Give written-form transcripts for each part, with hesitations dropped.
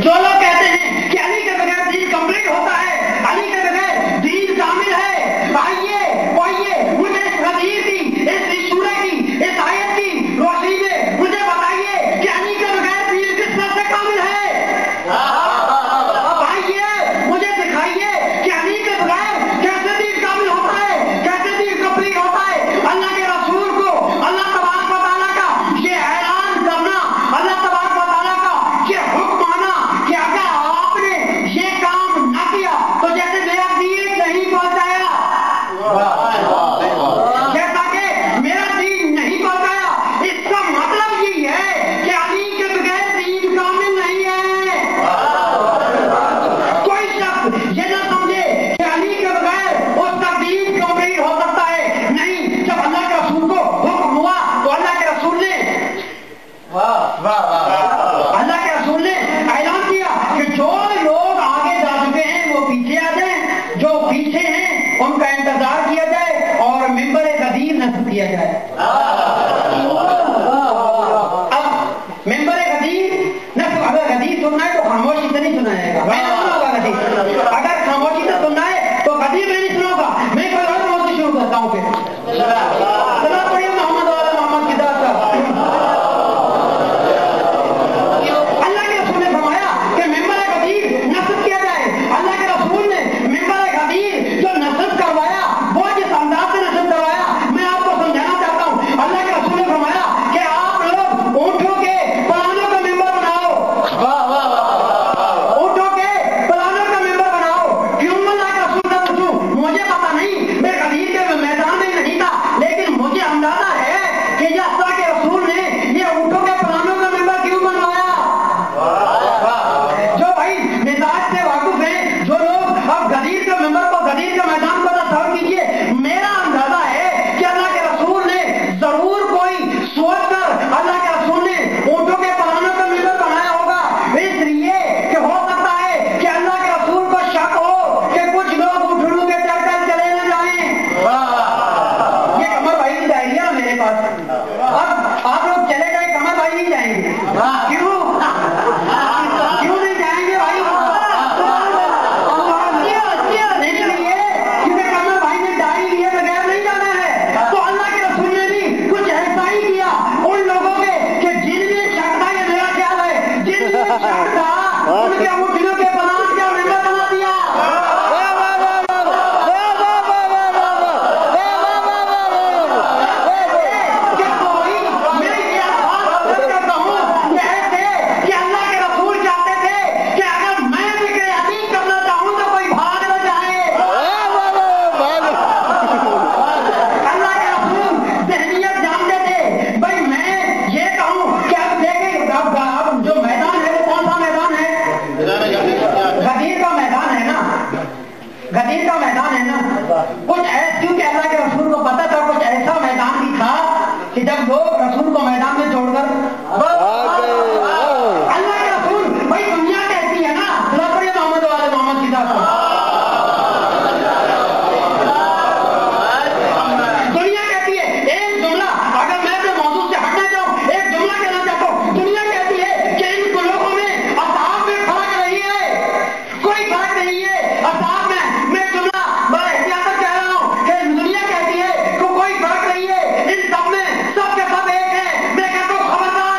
جو لوگ کہتے ہیں کہ علی کے بغیر دین کمپلیٹ ہوتا ہے، علی کے بغیر دین کامل ہے، آئیے مجھے اس غدیر کی، اس سورہ کی، اس آیت کی روشنی میں مجھے بتائیے کہ علی کے بغیر دین کس طرح سے کامل ہے؟ آئیے مجھے دکھائیے کہ علی کے بغیر کیسے دین کامل ہوتا ہے، کیسے دین کمپلیٹ ہوتا ہے۔ اللہ کے رسول کو اللہ تبارک و تعالیٰ کا یہ اعلان کرنا، اللہ تبارک و تعالیٰ کا یہ حکم آنا کہ اگر آپ نے یہ کام نہ کیا تو جیسے میرا دین نہیں پہنچایا، جیسا کہ میرا دین نہیں پہنچایا، اس کا مطلب یہی ہے کہ علی کے بغیر دین کامل نہیں ہے۔ کوئی شخص یہ نہ سمجھے کہ علی کے بغیر اس کا دین کمپلیٹ ہو سکتا ہے، نہیں۔ جب اللہ کے رسول کو حکم ہوا تو اللہ کے رسول نے اعلان کیا کہ جو لوگ آگے جا چکے ہیں وہ پیچھے آ جائیں، جو پیچھے ہیں ان کا انتظار کیا جائے اور ممبر غدیر نصب کیا جائے۔ اب ممبر غدیر نصب، اگر غدیر سننا ہے تو خاموشی سے نہیں سنا جائے گا، میں نہیں سنوں گا غدیر۔ اگر خاموشی سے سننا ہے تو غدیر میں نہیں سنوں گا، میں کوئی اور موضوع شروع کرتا ہوں۔ پھر صلاۃ پڑھیے محمد والا محمد کی ذات کا۔ اللہ کے رسول نے فرمایا کہ ممبر غدیر نصب کیا جائے۔ اللہ کے رسول نے ممبر غدیر جو نصب کروایا وہ جس انداز سے نصب کروایا میں آپ کو سمجھانا چاہتا ہوں۔ اللہ کے رسول نے فرمایا کہ آپ لوگ اونٹوں کے پلانوں کا ممبر بناؤ، اونٹوں کے پلانوں کا ممبر بناؤ۔ کیوں؟ اللہ کے رسول سے پوچھوں، مجھے پتا نہیں، میں غدیر کے میدان میں نہیں تھا، لیکن مجھے اندازہ ہے کہ یہ اللہ کے رسول نے یہ اونٹوں کے پلانوں کا ممبر کیوں بنوایا۔ جو بھائی مزاج سے واقف ہیں، جو لوگ اب غدیر کے ممبر کو، غدیر کے میدان کو تصور کیجیے، میرا اندازہ ہے کہ اللہ کے رسول نے ضرور کوئی سوچ کر اللہ کے رسول نے اونٹوں کے پلانوں کا ممبر بنایا ہوگا، اس لیے کہ ہو سکتا ہے کہ اللہ کے رسول کو شک ہو کہ کچھ لوگ اٹھنوں کے چل کر چلے نہ جائیں۔ یہ کمر بھائی کی ڈائری ہے میرے پاس، اب آپ لوگ چلے جائیں، کمر بھائی نہیں جائیں گے۔ کیوں نہیں جائیں گے بھائی؟ اس لیے کیونکہ کمر بھائی نے ڈائری لیے بغیر نہیں جانا ہے، تو اللہ کے رسول نے بھی کچھ ایسا ہی کیا ان لوگوں کے کہ جن میں شک تھا، یہ میرا خیال ہے، جن میں شک تھا ان کے اٹھنوں کے پلان کا ممبر بنا دیا۔ کہ کوئی میں یہ الفاظ کرتا ہوں کہ ایسے کہ اللہ کے رسول چاہتے تھے کہ اگر میں ذکر عتیق کرنا چاہوں تو کوئی بھاگ نہ جائے۔ اللہ کے رسول ذہنیت جانتے تھے، بھائی میں یہ کہوں کہ اب دیکھیں اب جو میدان ہے وہ کون سا میدان ہے؟ غدیر کا میدان ہے نا، غدیر کا میدان ہے نا۔ کچھ ایسا، کیونکہ اللہ کے رسول کو پتا تھا کچھ ایسا میدان بھی تھا کہ جب لوگ رسول کو میدان میں چھوڑ کر اللہ کے رسول، بھائی دنیا کہتی ہے نا، صلاۃ پڑھیے محمد والے محمد کی ذات کا۔ دنیا کہتی ہے ایک جملہ، اگر میں اپنے موضوع سے ہٹنا چاہوں ایک جملہ کہنا چاہتا ہوں، دنیا کہتی ہے کہ ان لوگوں میں اصحاب میں فرق نہیں ہے، کوئی فرق نہیں ہے اصحاب میں جملہ بڑا احتیاط سے کہہ رہا ہوں کہ دنیا کہتی ہے کہ کوئی فرق نہیں ہے ان سب میں، سب کے سب ایک ہے۔ میں کہتا ہوں خبردار،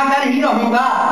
کر ہی رہوں گا.